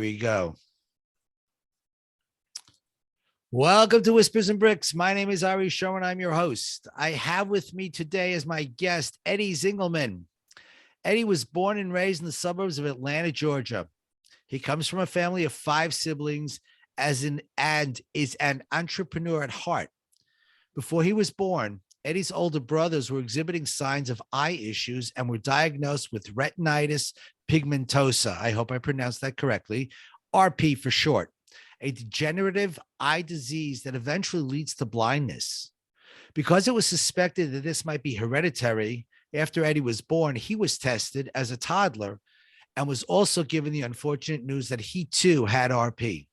we go. Welcome to Whispers and Bricks. My name is Ari Sherman. I'm your host. I have with me today as my guest, Eddie Zingleman. Eddie was born and raised in the suburbs of Atlanta, Georgia. He comes from a family of 5 siblings and is an entrepreneur at heart. Before he was born, Eddie's older brothers were exhibiting signs of eye issues and were diagnosed with retinitis pigmentosa. I hope I pronounced that correctly, RP for short, a degenerative eye disease that eventually leads to blindness. Because it was suspected that this might be hereditary, after Eddie was born, he was tested as a toddler and was also given the unfortunate news that he too had RP.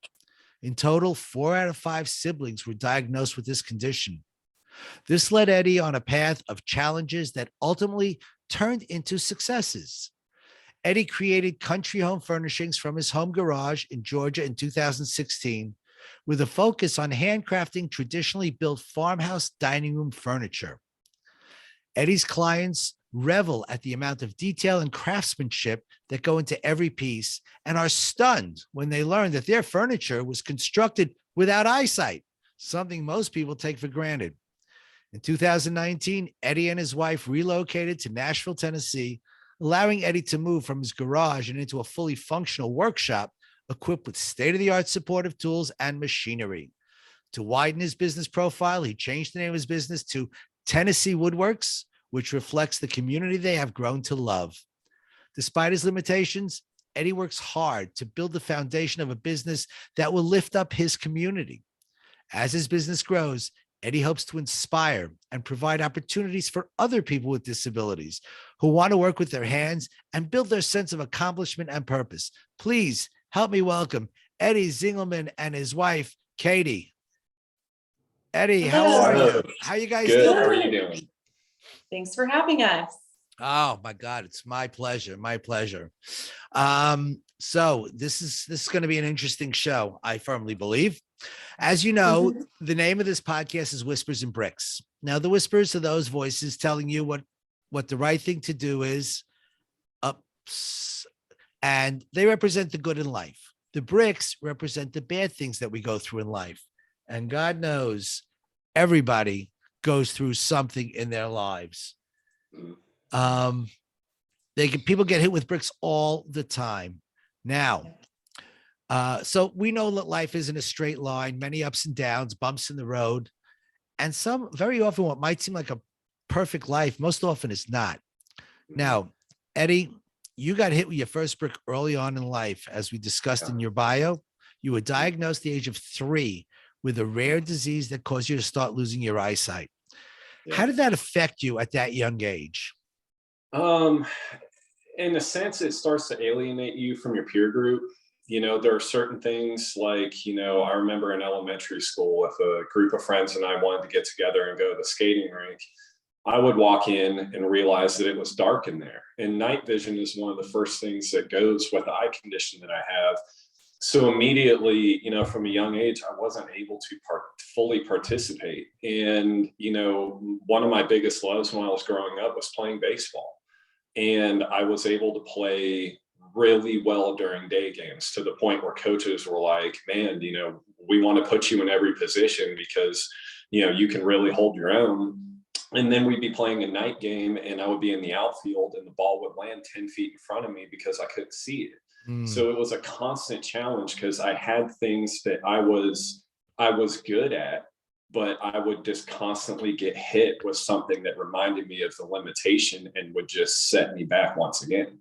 In total, 4 out of 5 siblings were diagnosed with this condition. This led Eddie on a path of challenges that ultimately turned into successes. Eddie created Country Home Furnishings from his home garage in Georgia in 2016, with a focus on handcrafting traditionally built farmhouse dining room furniture. Eddie's clients revel at the amount of detail and craftsmanship that go into every piece and are stunned when they learn that their furniture was constructed without eyesight, something most people take for granted. In 2019, Eddie and his wife relocated to Nashville, Tennessee, allowing Eddie to move from his garage and into a fully functional workshop equipped with state-of-the-art supportive tools and machinery. To widen his business profile, he changed the name of his business to Tennessee Woodworks, which reflects the community they have grown to love. Despite his limitations, Eddie works hard to build the foundation of a business that will lift up his community. As his business grows, Eddie hopes to inspire and provide opportunities for other people with disabilities who want to work with their hands and build their sense of accomplishment and purpose. Please help me welcome Eddie Zingleman and his wife, Katie. Eddie, how are you? How you guys Good. doing? How are you doing? Thanks for having us. Oh my God, it's my pleasure. My pleasure. So this is going to be an interesting show, I firmly believe. As you know, the name of this podcast is Whispers and Bricks. Now, the whispers are those voices telling you what the right thing to do is, and they represent the good in life. The bricks represent the bad things that we go through in life. And God knows everybody goes through something in their lives. People get hit with bricks all the time. Now, so we know that life isn't a straight line, many ups and downs, bumps in the road, and some very often what might seem like a perfect life, most often is not. Now, Eddie, you got hit with your first brick early on in life, as we discussed in your bio. You were diagnosed at the age of 3 with a rare disease that caused you to start losing your eyesight. How did that affect you at that young age? In a sense, it starts to alienate you from your peer group. You know, there are certain things like, I remember in elementary school, if a group of friends and I wanted to get together and go to the skating rink, I would walk in and realize that it was dark in there. And night vision is one of the first things that goes with the eye condition that I have. So immediately, from a young age, I wasn't able to fully participate. And, one of my biggest loves when I was growing up was playing baseball. And I was able to play really well during day games, to the point where coaches were like, man, we want to put you in every position because, you can really hold your own. And then we'd be playing a night game and I would be in the outfield and the ball would land 10 feet in front of me because I couldn't see it. So it was a constant challenge because I had things that I was good at, but I would just constantly get hit with something that reminded me of the limitation and would just set me back once again.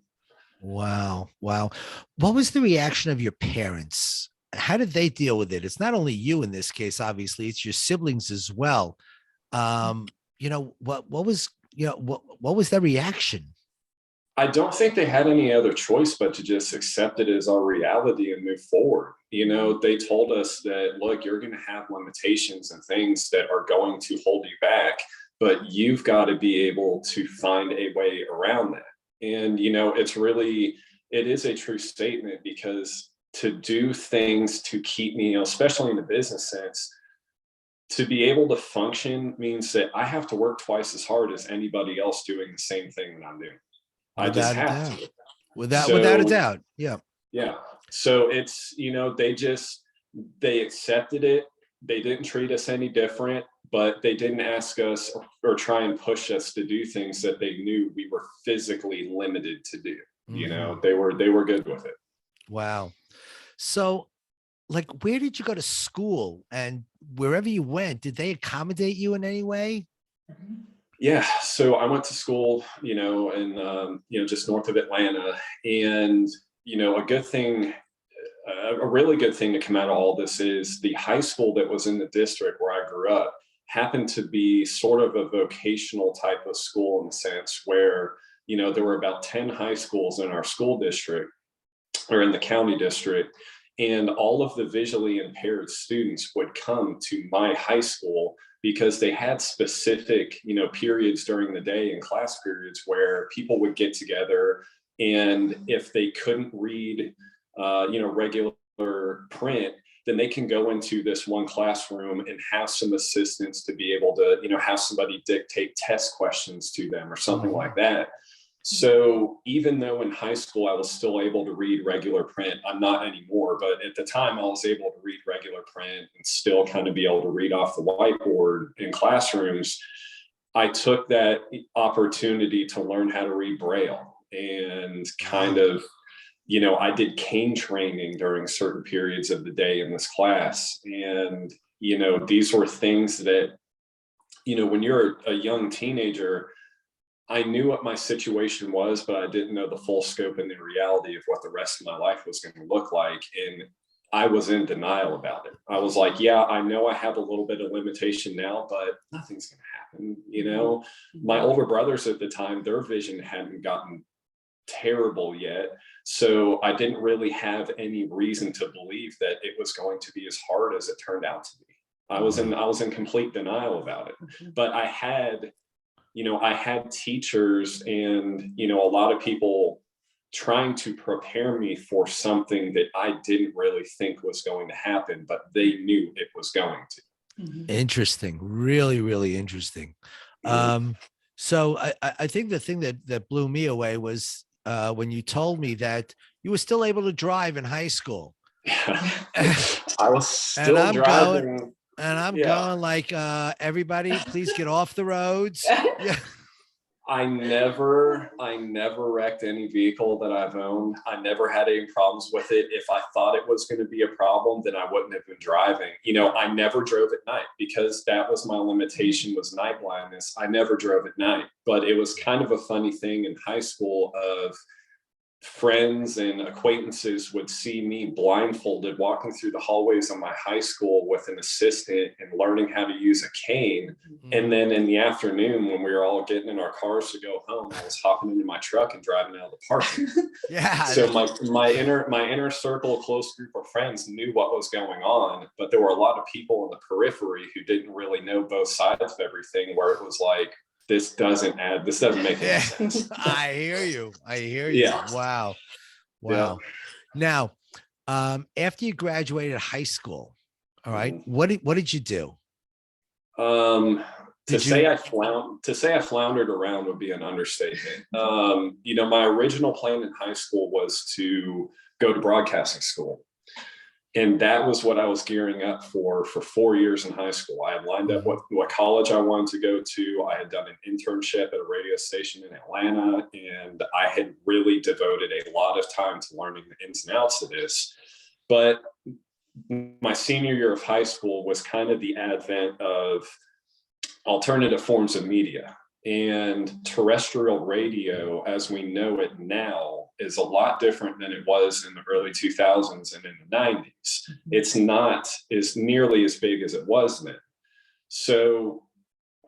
Wow. What was the reaction of your parents? How did they deal with it? It's not only you in this case, obviously, it's your siblings as well. What was their reaction? I don't think they had any other choice but to just accept it as our reality and move forward. They told us that, look, you're going to have limitations and things that are going to hold you back, but you've got to be able to find a way around that. And, it is a true statement, because to do things to keep me, especially in the business sense, to be able to function means that I have to work twice as hard as anybody else doing the same thing that I'm doing. I just have to. Without a doubt. Yeah. Yeah. So it's, they accepted it. They didn't treat us any different, but they didn't ask us or try and push us to do things that they knew we were physically limited to do. They were good with it. Wow. So, like, where did you go to school, and wherever you went, did they accommodate you in any way? Yeah. So I went to school, in, just north of Atlanta, and, a good thing, a really good thing to come out of all this is the high school that was in the district where I grew up happened to be sort of a vocational type of school, in the sense where, there were about 10 high schools in our school district, or in the county district, and all of the visually impaired students would come to my high school because they had specific, periods during the day and class periods where people would get together, and if they couldn't read regular print, then they can go into this one classroom and have some assistance to be able to, have somebody dictate test questions to them or something like that. So even though in high school I was still able to read regular print, I'm not anymore, but at the time I was able to read regular print and still kind of be able to read off the whiteboard in classrooms. I took that opportunity to learn how to read Braille, and kind of, I did cane training during certain periods of the day in this class. And, these were things that, when you're a young teenager, I knew what my situation was, but I didn't know the full scope and the reality of what the rest of my life was going to look like. And I was in denial about it. I was like, yeah, I know I have a little bit of limitation now, but nothing's going to happen. My older brothers at the time, their vision hadn't gotten terrible yet. So I didn't really have any reason to believe that it was going to be as hard as it turned out to be. I was in complete denial about it. But I had teachers and, a lot of people trying to prepare me for something that I didn't really think was going to happen, but they knew it was going to. Interesting. Really, really interesting. So I think the thing that blew me away was when you told me that you were still able to drive in high school. I was still driving. And I'm going like, everybody, please get off the roads. Yeah. I never wrecked any vehicle that I've owned. I never had any problems with it. If I thought it was going to be a problem, then I wouldn't have been driving. I never drove at night because that was my limitation, was night blindness. I never drove at night, but it was kind of a funny thing in high school of friends and acquaintances would see me blindfolded walking through the hallways of my high school with an assistant and learning how to use a cane. And then in the afternoon, when we were all getting in our cars to go home, I was hopping into my truck and driving out of the parking. Yeah. So my inner circle, close group of friends knew what was going on, but there were a lot of people in the periphery who didn't really know both sides of everything, where it was like, this doesn't make any sense. I hear you. Yeah. Wow. Yeah. Now, after you graduated high school, all right, what did you do? To say I floundered around would be an understatement. My original plan in high school was to go to broadcasting school. And that was what I was gearing up for 4 years in high school. I had lined up what college I wanted to go to. I had done an internship at a radio station in Atlanta, and I had really devoted a lot of time to learning the ins and outs of this. But my senior year of high school was kind of the advent of alternative forms of media. And terrestrial radio, as we know it now, is a lot different than it was in the early 2000s and in the 90s. It's not as nearly as big as it was then. So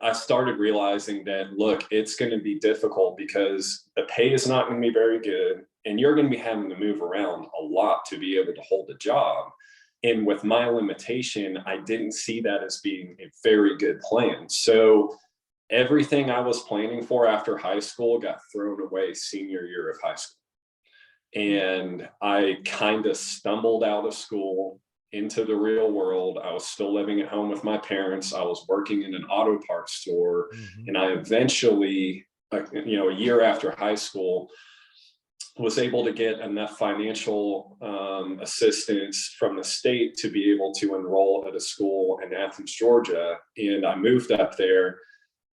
I started realizing that, look, it's going to be difficult because the pay is not going to be very good, and you're going to be having to move around a lot to be able to hold a job. And with my limitation, I didn't see that as being a very good plan. So everything I was planning for after high school got thrown away senior year of high school. And I kind of stumbled out of school into the real world. I was still living at home with my parents. I was working in an auto parts store. And I eventually, a year after high school, was able to get enough financial assistance from the state to be able to enroll at a school in Athens, Georgia. And I moved up there,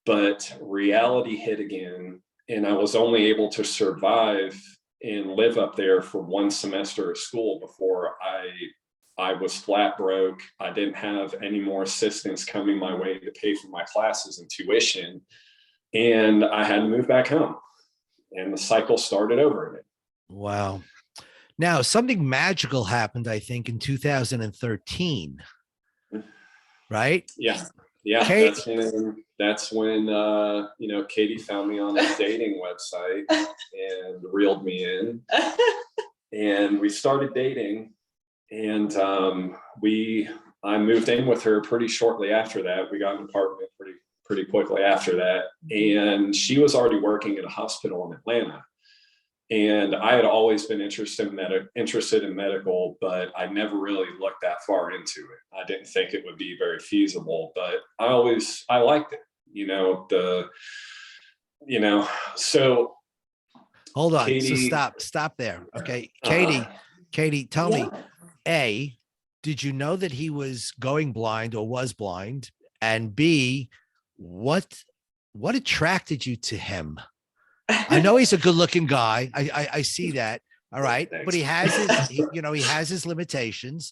but reality hit again. And I was only able to survive and live up there for one semester of school before I was flat broke. I didn't have any more assistance coming my way to pay for my classes and tuition. And I had to move back home. And the cycle started over again. Wow. Now, something magical happened, I think, in 2013, right? Yeah. Yeah. Kate, that's when Katie found me on the dating website and reeled me in. And we started dating. And I moved in with her pretty shortly after that. We got an apartment pretty quickly after that. And she was already working at a hospital in Atlanta. And I had always been interested in medical, but I never really looked that far into it. I didn't think it would be very feasible, but I liked it, so hold on. Katie, So stop there. Okay. Katie, tell me, A, did you know that he was going blind or was blind? And B, what attracted you to him? I know he's a good looking guy. I see that. All right. Thanks. But he has his limitations.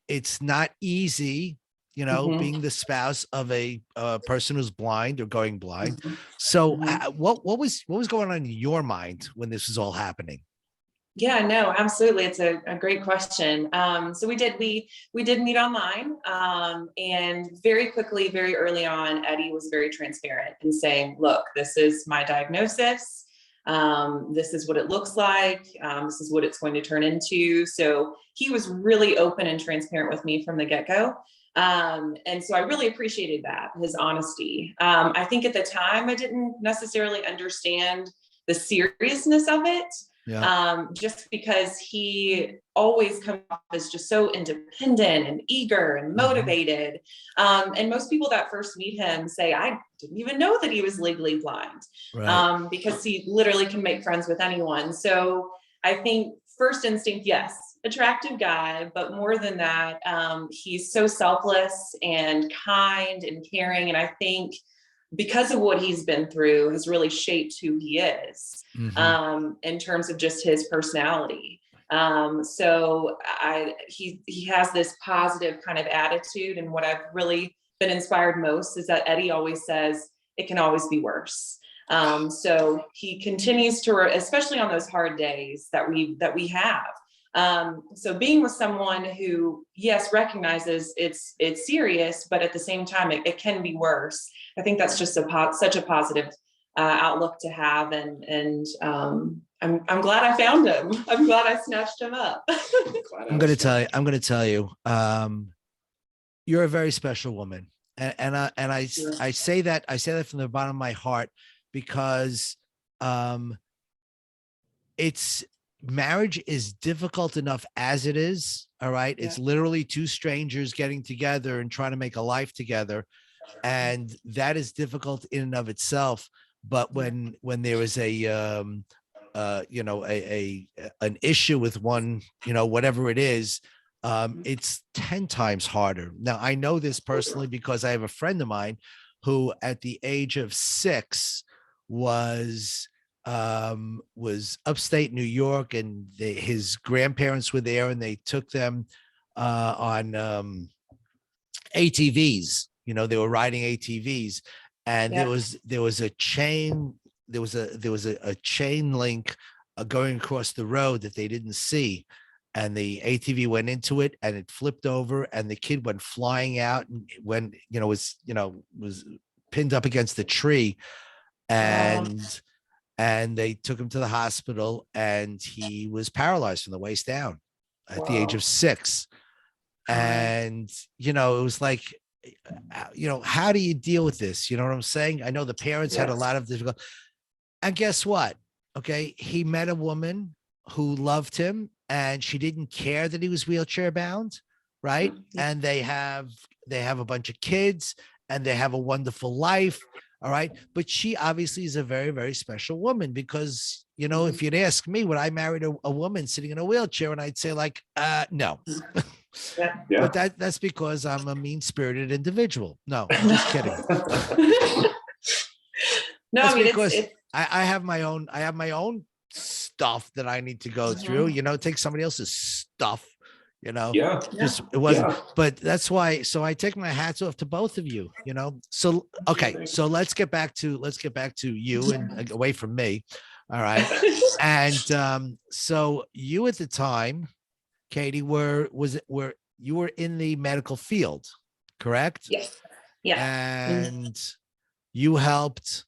It's not easy, being the spouse of a person who's blind or going blind. So what was going on in your mind when this was all happening? Yeah, no, absolutely. It's a great question. So we did meet online, and very quickly, very early on, Eddie was very transparent in saying, look, this is my diagnosis. This is what it looks like. This is what it's going to turn into. So he was really open and transparent with me from the get-go. And so I really appreciated that, his honesty. I think at the time I didn't necessarily understand the seriousness of it. Yeah. Just because he always comes off as just so independent and eager and motivated. And most people that first meet him say, I didn't even know that he was legally blind, right. Because he literally can make friends with anyone. So I think first instinct, yes, attractive guy, but more than that, he's so selfless and kind and caring. And I think because of what he's been through has really shaped who he is, in terms of just his personality. So he has this positive kind of attitude. And what I've really been inspired most is that Eddie always says it can always be worse. So he continues to, especially on those hard days that we have. So being with someone who, yes, recognizes it's serious, but at the same time, it can be worse. I think that's just such a positive outlook to have. And I'm glad I found him. I'm glad I snatched him up. I'm going to tell you, you're a very special woman. I say that from the bottom of my heart, because marriage is difficult enough as it is. All right. Yeah. It's literally two strangers getting together and trying to make a life together. And that is difficult in and of itself. But when there is an issue with one, whatever it is, it's 10 times harder. Now, I know this personally because I have a friend of mine who at the age of 6 was upstate New York, and his grandparents were there, and they took them on ATVs. They were riding ATVs, and there was a chain link going across the road that they didn't see, and the ATV went into it, and it flipped over, and the kid went flying out, and was pinned up against the tree, and they took him to the hospital, and he was paralyzed from the waist down at the age of 6. And it was like, how do you deal with this? You know what I'm saying? I know the parents had a lot of difficulty. And guess what? Okay. He met a woman who loved him, and she didn't care that he was wheelchair bound. Right. And they have a bunch of kids, and they have a wonderful life. All right. But she obviously is a very, very special woman because, you know, if you'd ask me, would I marry a woman sitting in a wheelchair? And I'd say like, no. Yeah. But that's because I'm a mean-spirited individual. No, I'm just kidding. No, That's I mean, because it's I have my own stuff that I need to go through, you know, take somebody else's stuff, you know, Yeah. just it wasn't, Yeah. but that's why. So I take my hats off to both of you, you know. So, okay. So let's get back to you and away from me. All right. And so you at the time, Katie, were you were in the medical field, correct? yes. Yeah. And you helped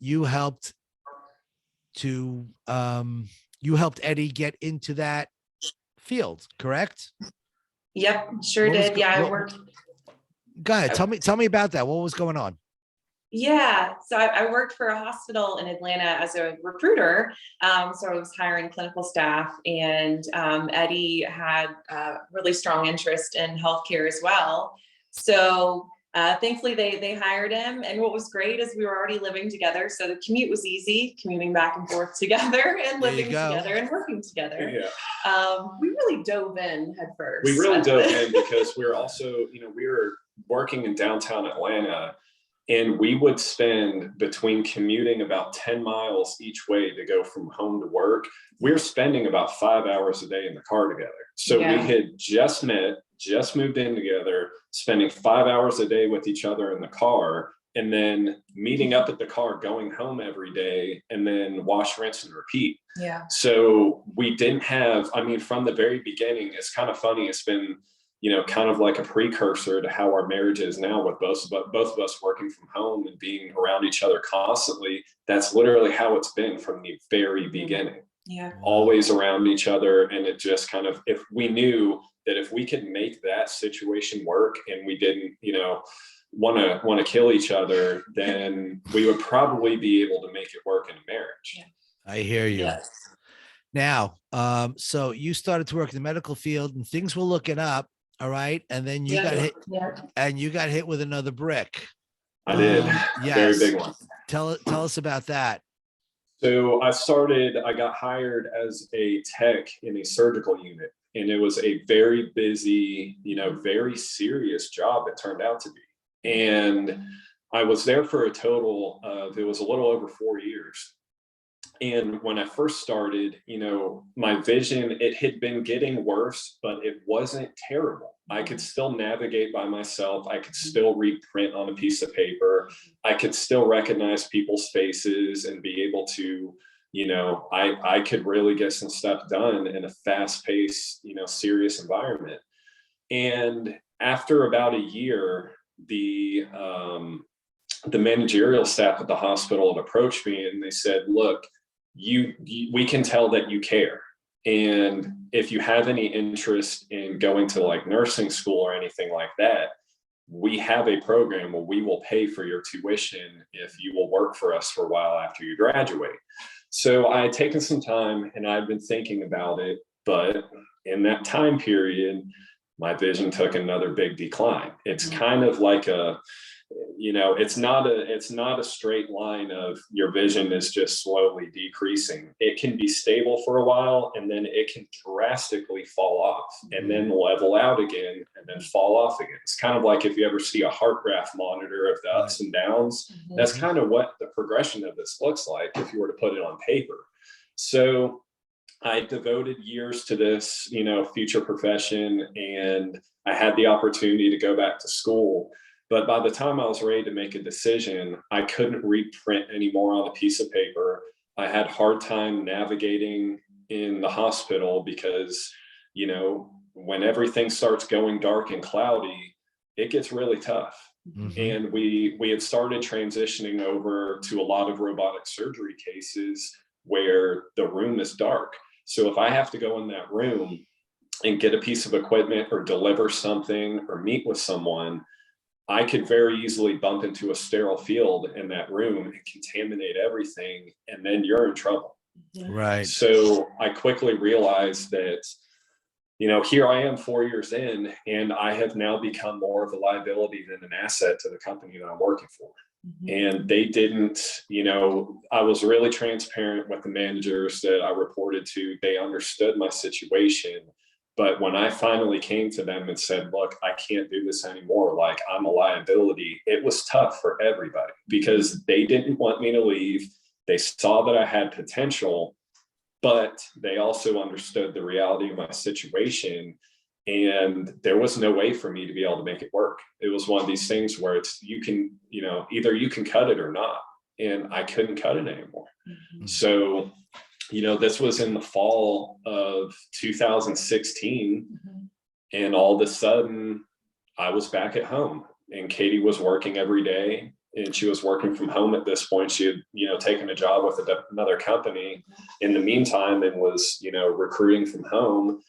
you helped to you helped Eddie get into that field, correct? Yep, sure What was did. Yeah, I what, worked. go ahead, tell me about that. What was going on? Yeah, so I worked for a hospital in Atlanta as a recruiter. So I was hiring clinical staff, and Eddie had really strong interest in healthcare as well. So thankfully, they hired him. And what was great is we were already living together, so the commute was easy, commuting back and forth together, and There you living go. together and working together. Yeah. We really dove in head first. We really dove in because we were also, you know, we were working in downtown Atlanta. And we would spend between commuting about 10 miles each way to go from home to work. We were spending about 5 hours a day in the car together. So we had just met, just moved in together, spending 5 hours a day with each other in the car, and then meeting up at the car, going home every day, and then wash, rinse, and repeat. Yeah. So we didn't have, I mean, from the very beginning, it's kind of funny. It's been, you know, kind of like a precursor to how our marriage is now, with both of us working from home and being around each other constantly. That's literally how it's been from the very beginning. Yeah. Always around each other. And it just kind of, if we knew that if we could make that situation work and we didn't, you know, want to kill each other, then we would probably be able to make it work in a marriage. Yeah. I hear you. Yes. Now, so you started to work in the medical field and things were looking up. All right. And then you got hit, and you got hit with another brick. I did. Yes. Very big one. Tell us about that. So I got hired as a tech in a surgical unit, and it was a very busy, you know, very serious job it turned out to be. And I was there for a total of, it was a little over 4 years. And when I first started, you know, my vision, it had been getting worse, but it wasn't terrible. I could still navigate by myself. I could still read print on a piece of paper. I could still recognize people's faces and be able to, you know, I could really get some stuff done in a fast-paced, you know, serious environment. And after about a year, the managerial staff at the hospital had approached me and they said, look, we can tell that you care. And if you have any interest in going to like nursing school or anything like that, we have a program where we will pay for your tuition if you will work for us for a while after you graduate. So I had taken some time and I'd been thinking about it, but in that time period, my vision took another big decline. It's kind of like a, you know, it's not a straight line of your vision is just slowly decreasing. It can be stable for a while and then it can drastically fall off and then level out again and then fall off again. It's kind of like if you ever see a heart graph monitor of the ups and downs, that's kind of what the progression of this looks like if you were to put it on paper. So I devoted years to this, you know, future profession, and I had the opportunity to go back to school. But by the time I was ready to make a decision, I couldn't read print anymore on a piece of paper. I had a hard time navigating in the hospital because, you know, when everything starts going dark and cloudy, it gets really tough. And we had started transitioning over to a lot of robotic surgery cases where the room is dark. So if I have to go in that room and get a piece of equipment or deliver something or meet with someone, I could very easily bump into a sterile field in that room and contaminate everything, and then you're in trouble. Right. So I quickly realized that, you know, here I am 4 years in, and I have now become more of a liability than an asset to the company that I'm working for. And they didn't, I was really transparent with the managers that I reported to. They understood my situation. But when I finally came to them and said, look, I can't do this anymore, like I'm a liability, it was tough for everybody because they didn't want me to leave. They saw that I had potential, but they also understood the reality of my situation. And there was no way for me to be able to make it work. It was one of these things where it's, you can, either you can cut it or not. And I couldn't cut it anymore. So, this was in the fall of 2016. And all of a sudden I was back at home and Katie was working every day. And she was working from home at this point. She had, taken a job with another company in the meantime and was, recruiting from home.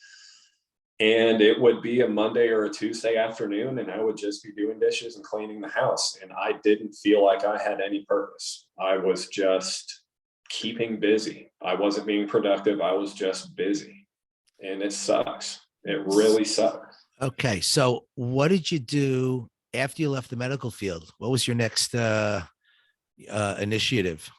And it would be a Monday or a Tuesday afternoon, and I would just be doing dishes and cleaning the house. And I didn't feel like I had any purpose. I was just keeping busy. I wasn't being productive. I was just busy. And it sucks. It really sucks. Okay. So what did you do after you left the medical field? What was your next initiative?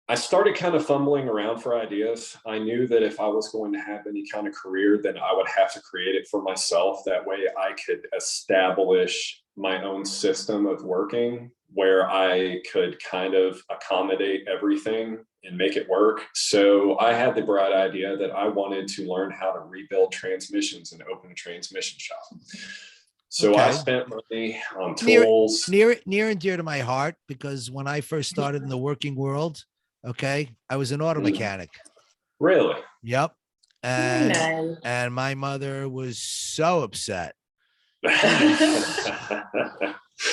I started kind of fumbling around for ideas. I knew that if I was going to have any kind of career, then I would have to create it for myself. That way I could establish my own system of working where I could kind of accommodate everything and make it work. So I had the bright idea that I wanted to learn how to rebuild transmissions and open a transmission shop. So I spent money on tools. Near and dear to my heart, because when I first started in the working world, I was an auto mechanic. Really? Yep. And my mother was so upset.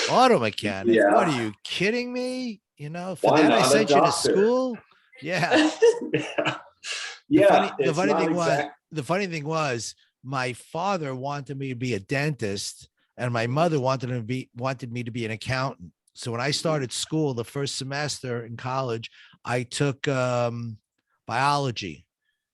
Auto mechanic? Yeah. What, are you kidding me? For that I sent you to school. Yeah. The funny thing was my father wanted me to be a dentist and my mother wanted me to be an accountant. So when I started school, the first semester in college, I took biology.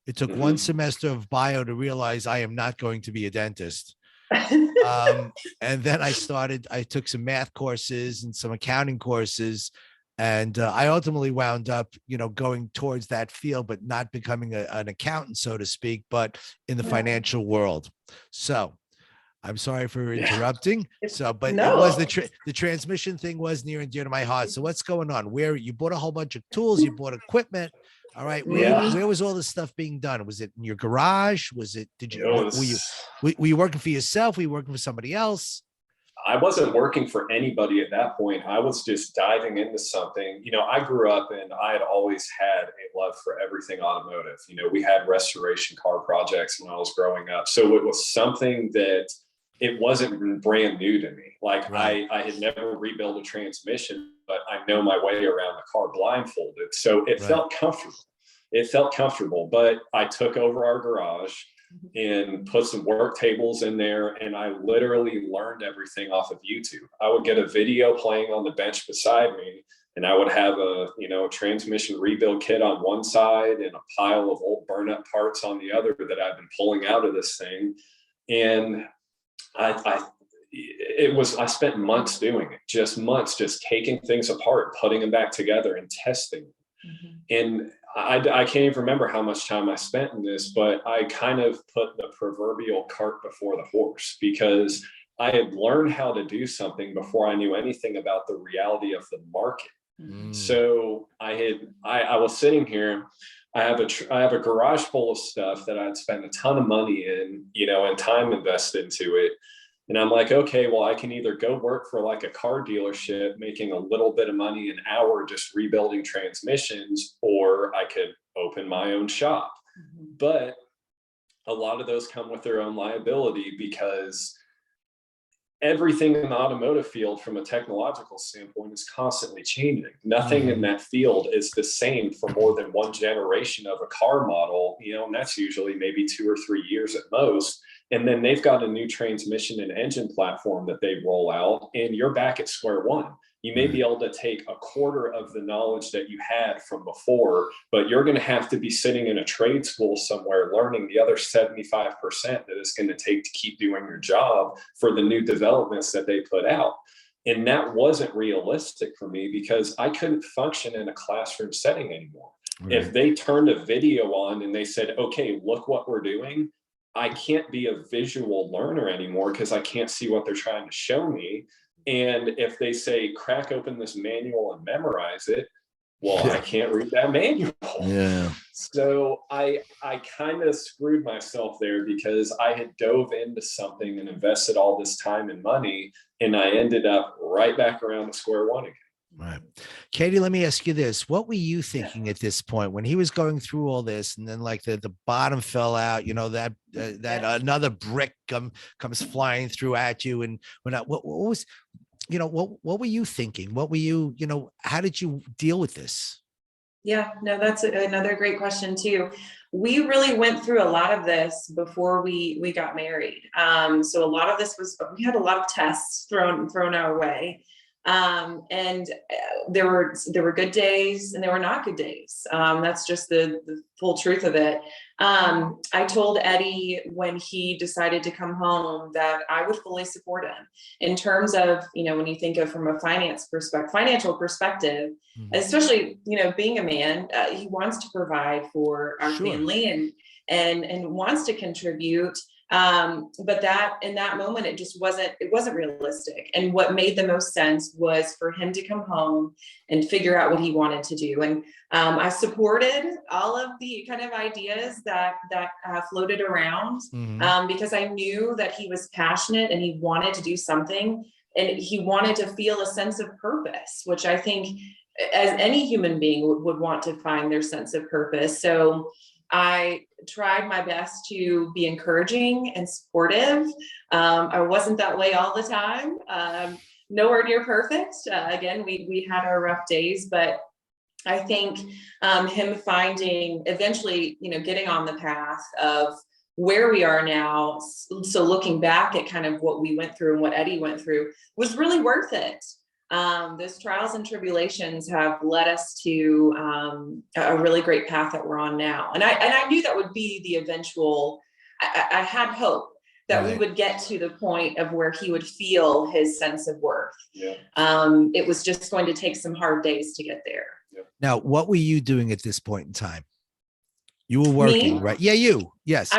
It took one semester of bio to realize I am not going to be a dentist. And then I took some math courses and some accounting courses. And I ultimately wound up, going towards that field, but not becoming an accountant, so to speak, but in the financial world. So I'm sorry for interrupting. But it was the transmission thing was near and dear to my heart. So what's going on? Where you bought a whole bunch of tools, you bought equipment. All right. Where was all this stuff being done? Was it in your garage? Were you working for yourself? Were you working for somebody else? I wasn't working for anybody at that point. I was just diving into something. I grew up and I had always had a love for everything automotive. We had restoration car projects when I was growing up. So it was something that it wasn't brand new to me. Like I had never rebuilt a transmission, but I know my way around the car blindfolded. So it felt comfortable. It felt comfortable, but I took over our garage and put some work tables in there. And I literally learned everything off of YouTube. I would get a video playing on the bench beside me and I would have a transmission rebuild kit on one side and a pile of old burn up parts on the other that I've been pulling out of this thing. And I spent months doing it, just taking things apart, putting them back together and testing. And I can't even remember how much time I spent in this, but I kind of put the proverbial cart before the horse because I had learned how to do something before I knew anything about the reality of the market. So I was sitting here. I have a garage full of stuff that I'd spent a ton of money in, and time invested into it. And I'm like, okay, well, I can either go work for like a car dealership, making a little bit of money an hour, just rebuilding transmissions, or I could open my own shop. But a lot of those come with their own liability because everything in the automotive field from a technological standpoint is constantly changing. Nothing in that field is the same for more than one generation of a car model, and that's usually maybe 2 or 3 years at most. And then they've got a new transmission and engine platform that they roll out, and you're back at square one. You may be able to take a quarter of the knowledge that you had from before, but you're going to have to be sitting in a trade school somewhere learning the other 75% that it's going to take to keep doing your job for the new developments that they put out. And that wasn't realistic for me because I couldn't function in a classroom setting anymore. Right. If they turned a video on and they said, okay, look what we're doing, I can't be a visual learner anymore because I can't see what they're trying to show me. And if they say, crack open this manual and memorize it, well, I can't read that manual. Yeah. So I kind of screwed myself there because I had dove into something and invested all this time and money, and I ended up right back around to square one again. Right. Katie, let me ask you this. What were you thinking at this point when he was going through all this and then like the bottom fell out, you know, that another brick comes flying through at you, and what was, you know, what were you thinking? What were you, you know, how did you deal with this? Yeah, no, that's another great question too. We really went through a lot of this before we got married. So a lot of this was, we had a lot of tests thrown our way. And there were good days and there were not good days. That's just the full truth of it. I told Eddie when he decided to come home that I would fully support him in terms of, you know, when you think of from a financial perspective, especially, you know, being a man, he wants to provide for our Sure. family and wants to contribute. But that in that moment, it wasn't realistic. And what made the most sense was for him to come home and figure out what he wanted to do. And I supported all of the kind of ideas that floated around, because I knew that he was passionate and he wanted to do something, and he wanted to feel a sense of purpose, which I think as any human being would want to find their sense of purpose. So I tried my best to be encouraging and supportive. I wasn't that way all the time. Nowhere near perfect. Again, we had our rough days, but I think him finding eventually, you know, getting on the path of where we are now. So looking back at kind of what we went through and what Eddie went through was really worth it. Those trials and tribulations have led us to a really great path that we're on now. And I knew that would be the eventual, I had hope that we would get to the point of where he would feel his sense of worth. Yeah. It was just going to take some hard days to get there. Yeah. Now, what were you doing at this point in time? You were working, right? Yeah, you. Yes.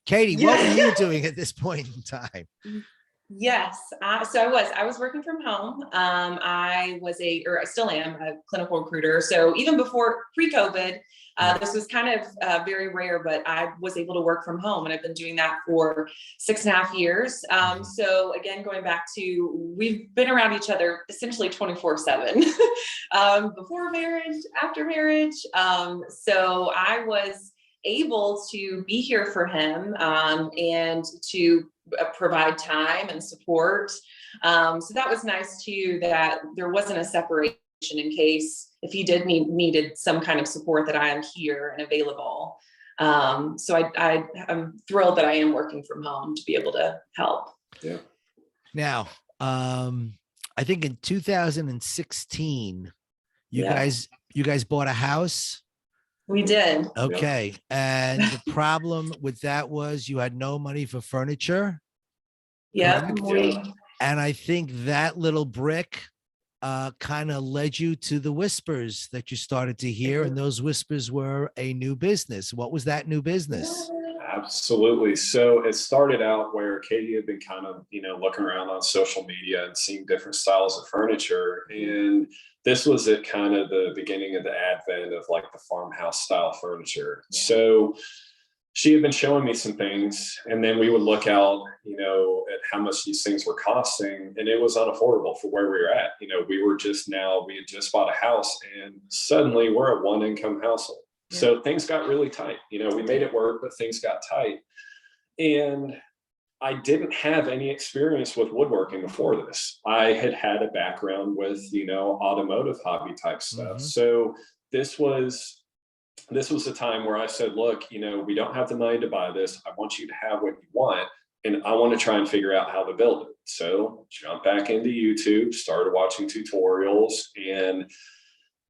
Katie, what were you doing at this point in time? Yes. So I was working from home. I still am a clinical recruiter. So even before pre-COVID, this was kind of very rare, but I was able to work from home, and I've been doing that for 6.5 years. So again, going back to, we've been around each other essentially 24/7, before marriage, after marriage. So I was able to be here for him, and to provide time and support. So that was nice too, that there wasn't a separation in case if he did needed some kind of support, that I am here and available. So I'm thrilled that I am working from home to be able to help. Yeah. Now, I think in 2016, you guys bought a house. We did. Okay. And the problem with that was you had no money for furniture. Yeah. And I think that little brick kind of led you to the whispers that you started to hear. And those whispers were a new business. What was that new business? Absolutely. So it started out where Katie had been kind of, you know, looking around on social media and seeing different styles of furniture. And this was at kind of the beginning of the advent of like the farmhouse style furniture. So she had been showing me some things, and then we would look out, you know, at how much these things were costing, and it was unaffordable for where we were at. You know, we had just bought a house, and suddenly we're a one-income household. Yeah. So things got really tight. You know, we made it work, but things got tight. And I didn't have any experience with woodworking before this. I had a background with, you know, automotive hobby type stuff. So this was the time where I said, look, you know, we don't have the money to buy this. I want you to have what you want, and I want to try and figure out how to build it. So jump back into YouTube, started watching tutorials, and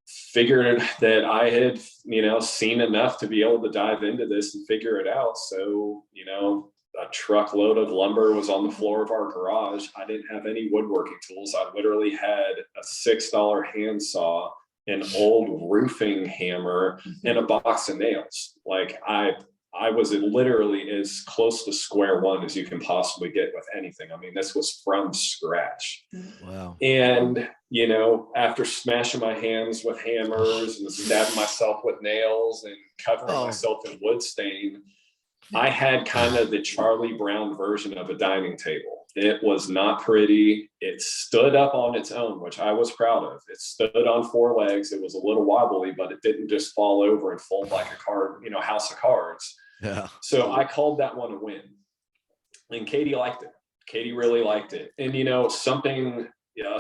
figured that I had, you know, seen enough to be able to dive into this and figure it out. So, you know, a truckload of lumber was on the floor of our garage. I didn't have any woodworking tools. I literally had a $6 handsaw, an old roofing hammer, and a box of nails. Like I was literally as close to square one as you can possibly get with anything. I mean, this was from scratch. Wow. And, you know, after smashing my hands with hammers and stabbing myself with nails and covering myself in wood stain, I had kind of the Charlie Brown version of a dining table. It was not pretty. It stood up on its own, which I was proud of. It stood on 4 legs. It was a little wobbly, but it didn't just fall over and fold like a card, you know, house of cards. Yeah. So I called that one a win. And Katie liked it. Katie really liked it. And, you know, a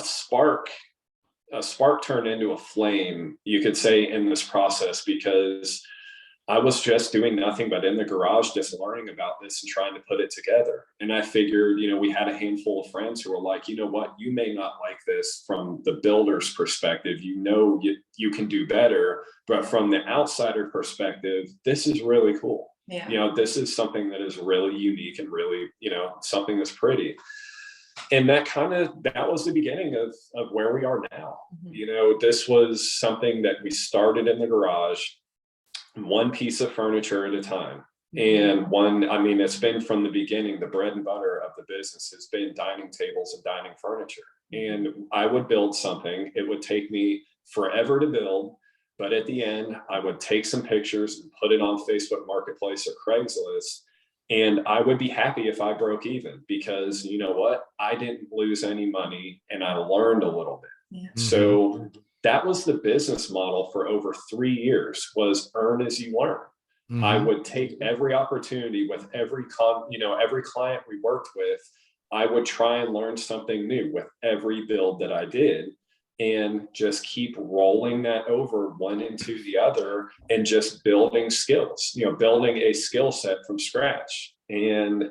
spark turned into a flame, you could say, in this process, because I was just doing nothing but in the garage, just learning about this and trying to put it together. And I figured, you know, we had a handful of friends who were like, you know what, you may not like this from the builder's perspective, you know, you can do better, but from the outsider perspective, this is really cool. Yeah. You know, this is something that is really unique and really, you know, something that's pretty. And that was the beginning of where we are now. You know, this was something that we started in the garage, one piece of furniture at a time. And it's been from the beginning, the bread and butter of the business has been dining tables and dining furniture. And I would build something. It would take me forever to build, but at the end, I would take some pictures and put it on Facebook Marketplace or Craigslist. And I would be happy if I broke even, because you know what? I didn't lose any money and I learned a little bit. Yeah. So that was the business model for over 3 years, was earn as you learn. I would take every opportunity with every client we worked with. I would try and learn something new with every build that I did, and just keep rolling that over one into the other and just building skills, you know, building a skill set from scratch. And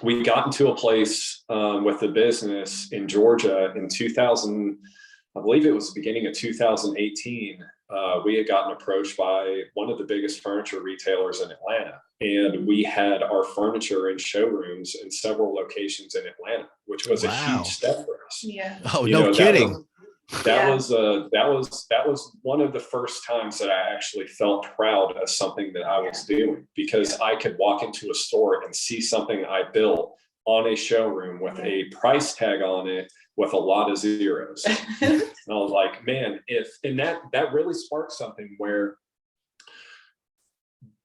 we got into a place with the business in Georgia in 2000, I believe it was the beginning of 2018. We had gotten approached by one of the biggest furniture retailers in Atlanta. And we had our furniture in showrooms in several locations in Atlanta, which was a huge step for us. Yeah. Oh, no kidding. That was one of the first times that I actually felt proud of something that I was doing, because I could walk into a store and see something I built on a showroom with a price tag on it with a lot of zeros. And I was like, man, that really sparked something where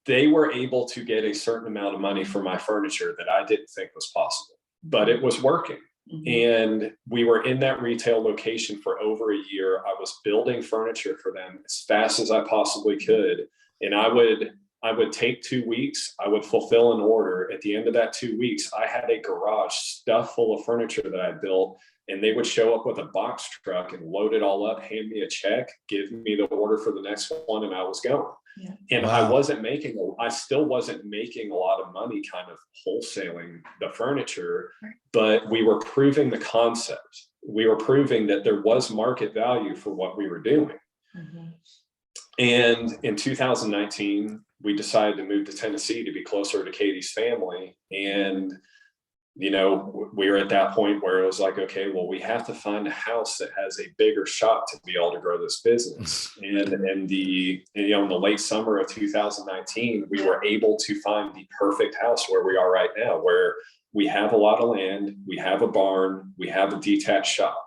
they were able to get a certain amount of money for my furniture that I didn't think was possible, but it was working. And we were in that retail location for over a year. I was building furniture for them as fast as I possibly could. And I would take 2 weeks. I would fulfill an order. At the end of that 2 weeks, I had a garage stuffed full of furniture that I built, and they would show up with a box truck and load it all up, hand me a check, give me the order for the next one, and I was going. Yeah. And I still wasn't making a lot of money kind of wholesaling the furniture, but we were proving the concept. We were proving that there was market value for what we were doing. And in 2019, we decided to move to Tennessee to be closer to Katie's family. And, you know, we were at that point where it was like, okay, well, we have to find a house that has a bigger shop to be able to grow this business. And in the late summer of 2019, we were able to find the perfect house where we are right now, where we have a lot of land, we have a barn, we have a detached shop.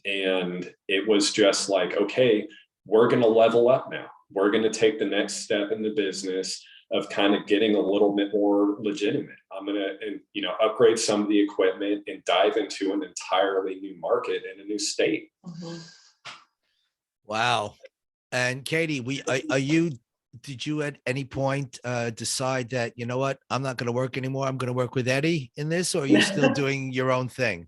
And it was just like, okay, we're going to level up now. We're going to take the next step in the business of kind of getting a little bit more legitimate. I'm going to, upgrade some of the equipment and dive into an entirely new market in a new state. Wow. And Katie, did you at any point decide that, you know what, I'm not going to work anymore, I'm going to work with Eddie in this, or are you still doing your own thing?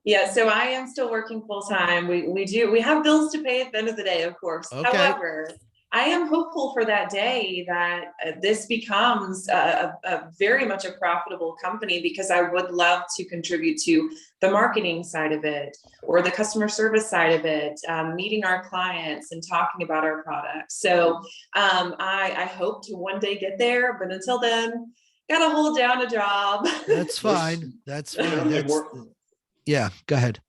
Yeah, so I am still working full time. We have bills to pay at the end of the day, of course. Okay. However, I am hopeful for that day that this becomes a very much a profitable company, because I would love to contribute to the marketing side of it, or the customer service side of it, meeting our clients and talking about our products. So I hope to one day get there, but until then, gotta hold down a job. That's fine. That's You know, fine. and Yeah, go ahead.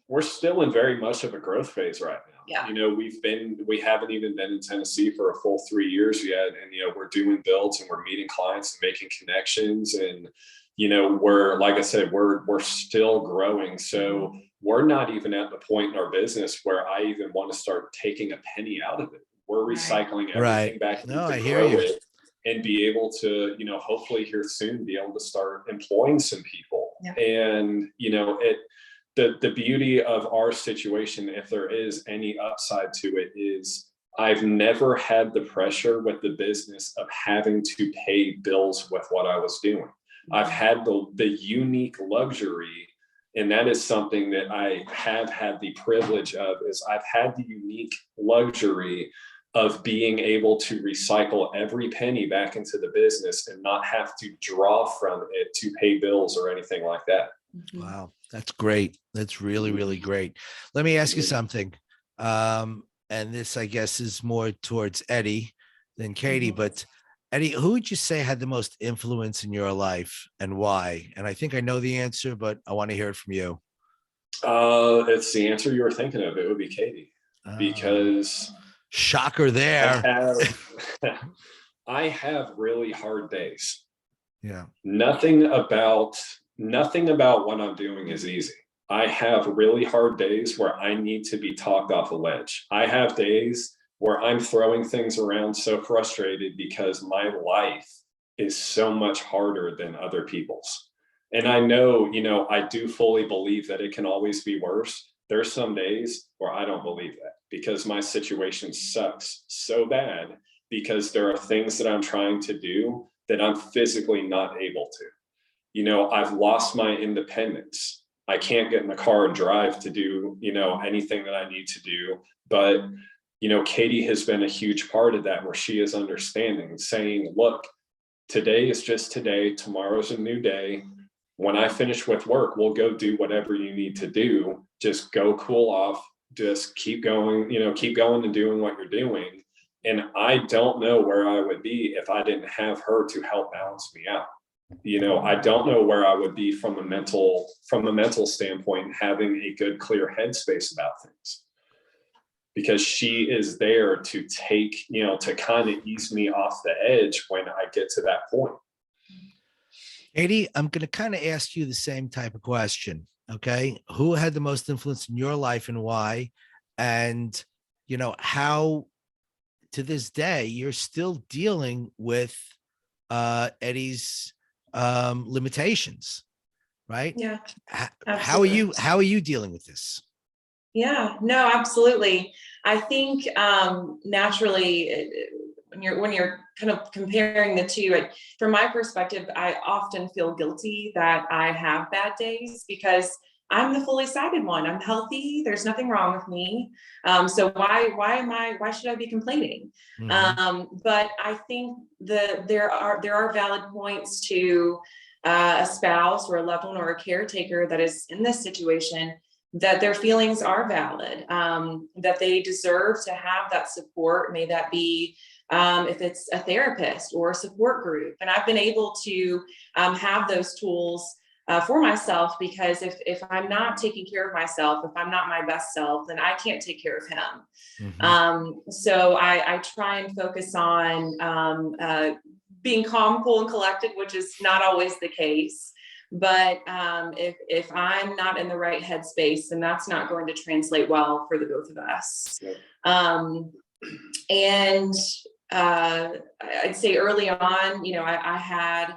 we're still in very much of a growth phase right now. Yeah. You know, we haven't even been in Tennessee for a full 3 years yet. And, you know, we're doing builds and we're meeting clients and making connections. And, you know, like I said, we're still growing. So we're not even at the point in our business where I even want to start taking a penny out of it. We're recycling everything back No, to I hear grow you. it and be able to, you know, hopefully here soon be able to start employing some people. Yeah. And, you know, the beauty of our situation, if there is any upside to it, is I've never had the pressure with the business of having to pay bills with what I was doing. I've had the unique luxury, and that is something that I have had the privilege of, is I've had the unique luxury of being able to recycle every penny back into the business and not have to draw from it to pay bills or anything like that. Wow, that's great. That's really, really great. Let me ask you something. And this, I guess, is more towards Eddie than Katie, but Eddie, who would you say had the most influence in your life and why? And I think I know the answer, but I want to hear it from you. It's the answer you were thinking of. It would be Katie, because shocker there. I have really hard days. Yeah. Nothing about what I'm doing is easy. I have really hard days where I need to be talked off a ledge. I have days where I'm throwing things around so frustrated because my life is so much harder than other people's. And I know, you know, I do fully believe that it can always be worse. There's some days where I don't believe that because my situation sucks so bad because there are things that I'm trying to do that I'm physically not able to. You know, I've lost my independence. I can't get in the car and drive to do, you know, anything that I need to do. But, you know, Katie has been a huge part of that, where she is understanding, saying, look, today is just today. Tomorrow's a new day. When I finish with work, we'll go do whatever you need to do. Just go cool off. Just keep going, you know, keep going and doing what you're doing. And I don't know where I would be if I didn't have her to help balance me out. You know, I don't know where I would be from a mental standpoint, having a good, clear headspace about things, because she is there to take, you know, to kind of ease me off the edge when I get to that point. Katie, I'm going to kind of ask you the same type of question. Okay. Who had the most influence in your life and why? And, you know, how to this day you're still dealing with Eddie's limitations, right? Yeah. How are you dealing with this? Yeah, no, absolutely. I think naturally, when you're kind of comparing the two, from my perspective, I often feel guilty that I have bad days because I'm the fully sided one. I'm healthy. There's nothing wrong with me. So why should I be complaining? But I think there are valid points to a spouse or a loved one or a caretaker that is in this situation, that their feelings are valid, that they deserve to have that support. May that be if it's a therapist or a support group. And I've been able to have those tools for myself, because if I'm not taking care of myself, if I'm not my best self, then I can't take care of him. So I try and focus on being calm, cool, and collected, which is not always the case. But if I'm not in the right headspace, then that's not going to translate well for the both of us. And I'd say early on, you know, I had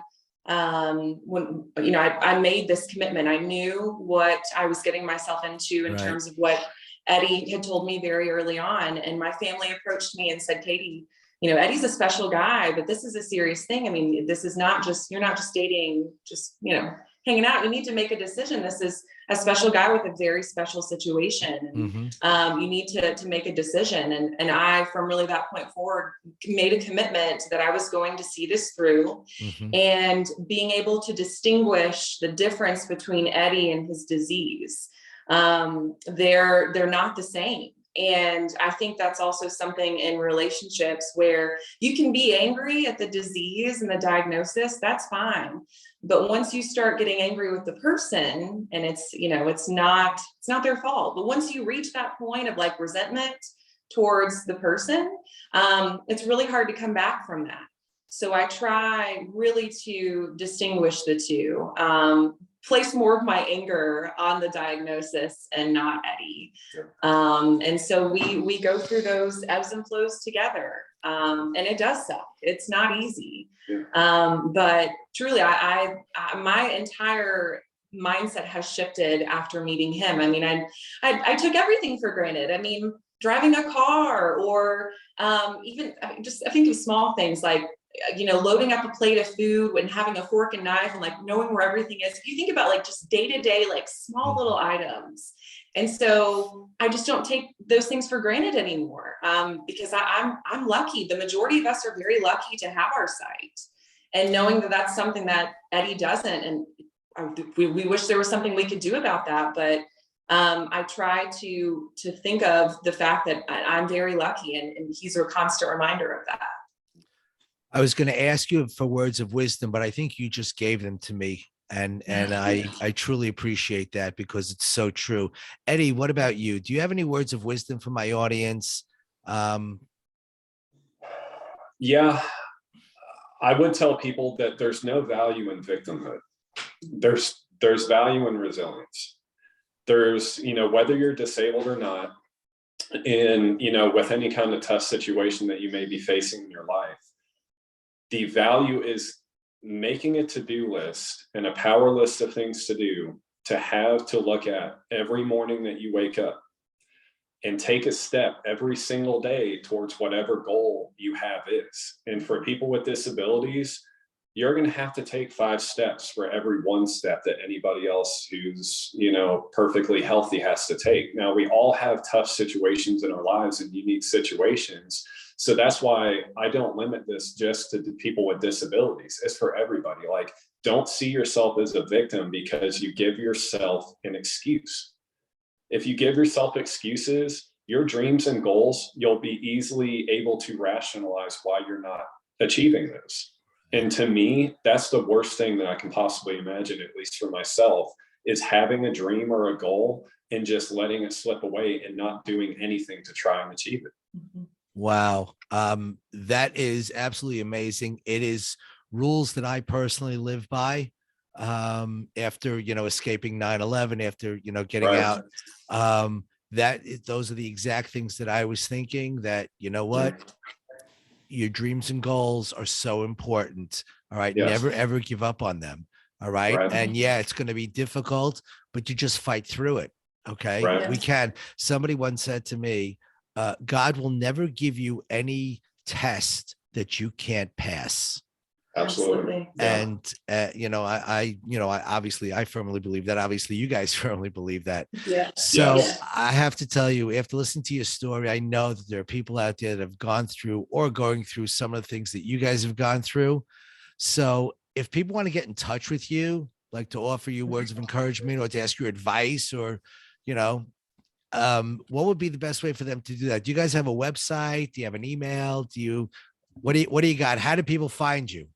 when, you know, I made this commitment. I knew what I was getting myself into in terms of what Eddie had told me very early on. And my family approached me and said, Katie, you know, Eddie's a special guy, but this is a serious thing. I mean, this is not just, you're not just dating, just, you know, hanging out. You need to make a decision. This is a special guy with a very special situation. And you need to make a decision. And I, from really that point forward, made a commitment that I was going to see this through. And being able to distinguish the difference between Eddie and his disease. They're not the same. And I think that's also something in relationships where you can be angry at the disease and the diagnosis, that's fine. But once you start getting angry with the person, and it's, you know, it's not their fault. But once you reach that point of like resentment towards the person, it's really hard to come back from that. So I try really to distinguish the two, place more of my anger on the diagnosis and not Eddie. Sure. And so we go through those ebbs and flows together. And it does suck. It's not easy. Yeah. But truly, I my entire mindset has shifted after meeting him. I mean, I took everything for granted. I mean, driving a car, or even just, I think of small things like, you know, loading up a plate of food and having a fork and knife and like knowing where everything is. If you think about like just day-to-day, like small little items. And so I just don't take those things for granted anymore, because I'm lucky. The majority of us are very lucky to have our sight, and knowing that that's something that Eddie doesn't. And we wish there was something we could do about that. But I try to think of the fact that I'm very lucky, and he's a constant reminder of that. I was going to ask you for words of wisdom, but I think you just gave them to me. And I truly appreciate that, because it's so true. Eddie, what about you? Do you have any words of wisdom for my audience? Yeah, I would tell people that there's no value in victimhood. There's value in resilience. There's, you know, whether you're disabled or not, in, you know, with any kind of tough situation that you may be facing in your life, the value is making a to-do list and a power list of things to do, to have to look at every morning that you wake up, and take a step every single day towards whatever goal you have is. And for people with disabilities, you're going to have to take 5 steps for every 1 step that anybody else who's, you know, perfectly healthy has to take. Now, we all have tough situations in our lives and unique situations. So that's why I don't limit this just to the people with disabilities. It's for everybody. Like, don't see yourself as a victim because you give yourself an excuse. If you give yourself excuses, your dreams and goals, you'll be easily able to rationalize why you're not achieving those. And to me, that's the worst thing that I can possibly imagine, at least for myself, is having a dream or a goal and just letting it slip away and not doing anything to try and achieve it. Mm-hmm. Wow. That is absolutely amazing. It is rules that I personally live by. After, you know, escaping 9/11, after, you know, getting out, those are the exact things that I was thinking, that, you know what, your dreams and goals are so important. All right. Yes. Never, ever give up on them. All right. And yeah, it's going to be difficult, but you just fight through it. Okay. Right. We can. Somebody once said to me, God will never give you any test that you can't pass. Absolutely. And, you know, I obviously, I firmly believe that. Obviously, you guys firmly believe that. Yeah. So I have to tell you, after listening to your story, I know that there are people out there that have gone through or going through some of the things that you guys have gone through. So if people want to get in touch with you, like to offer you words of encouragement or to ask your advice, or, you know, what would be the best way for them to do that? Do you guys have a website? Do you have an email? What do you got? How do people find you?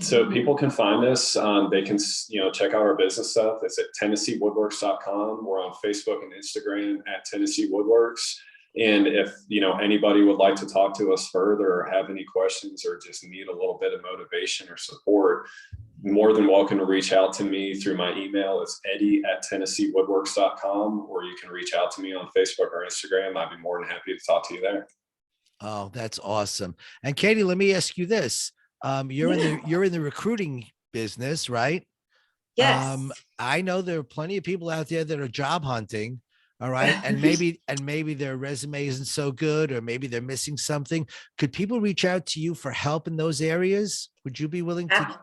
So people can find us. They can, you know, check out our business stuff. It's at TennesseeWoodworks.com. We're on Facebook and Instagram at Tennessee Woodworks. And if, you know, anybody would like to talk to us further or have any questions or just need a little bit of motivation or support, more than welcome to reach out to me through my email. It's eddie@TennesseeWoodworks.com, or you can reach out to me on Facebook or Instagram. I'd be more than happy to talk to you there. Oh, that's awesome. And Katie, let me ask you this. You're in the recruiting business, right? Yes. I know there are plenty of people out there that are job hunting. All right. And maybe their resume isn't so good, or maybe they're missing something. Could people reach out to you for help in those areas? Would you be willing to?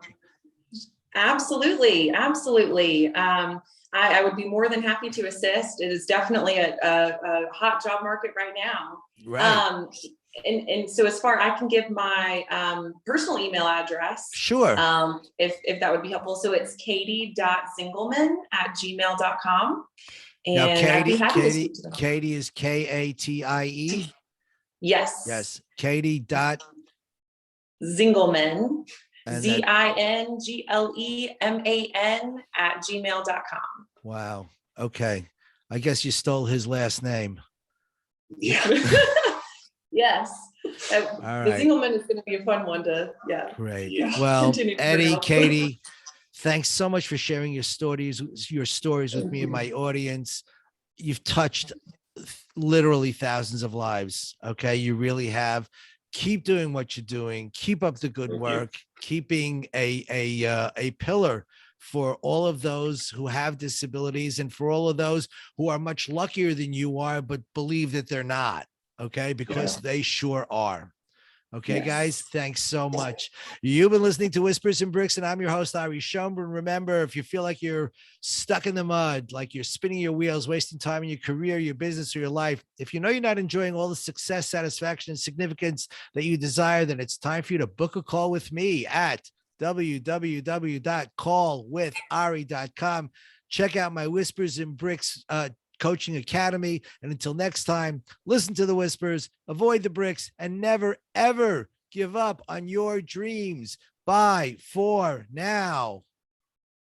Absolutely. Absolutely. I would be more than happy to assist. It is definitely a hot job market right now. Right. And so as far, I can give my personal email address. Sure. If that would be helpful. So it's katie.zingleman@gmail.com. Now, And I'd be happy to speak to them. Katie is Katie. Yes. Yes. Katie dot Zingleman, and then- Zingleman @gmail.com. wow. Okay. I guess you stole his last name. Yeah. Yes. All The right. Zingleman is going to be a fun one to, Great. Yeah. Well, Continue to Eddie, pronounce. Katie, thanks so much for sharing your stories with me and my audience. You've touched literally thousands of lives. Okay. You really have. Keep doing what you're doing. Keep up the good work. Keep being a pillar for all of those who have disabilities and for all of those who are much luckier than you are, but believe that they're not. Okay. Because they sure are. Okay, guys, thanks so much. You've been listening to Whispers and Bricks, and I'm your host, Ari Schoenberg. Remember, if you feel like you're stuck in the mud, like you're spinning your wheels, wasting time in your career, your business, or your life, if you know you're not enjoying all the success, satisfaction, and significance that you desire, then it's time for you to book a call with me at www.callwithari.com. Check out my Whispers and Bricks Coaching Academy. And until next time, listen to the whispers, avoid the bricks, and never, ever give up on your dreams. Bye for now.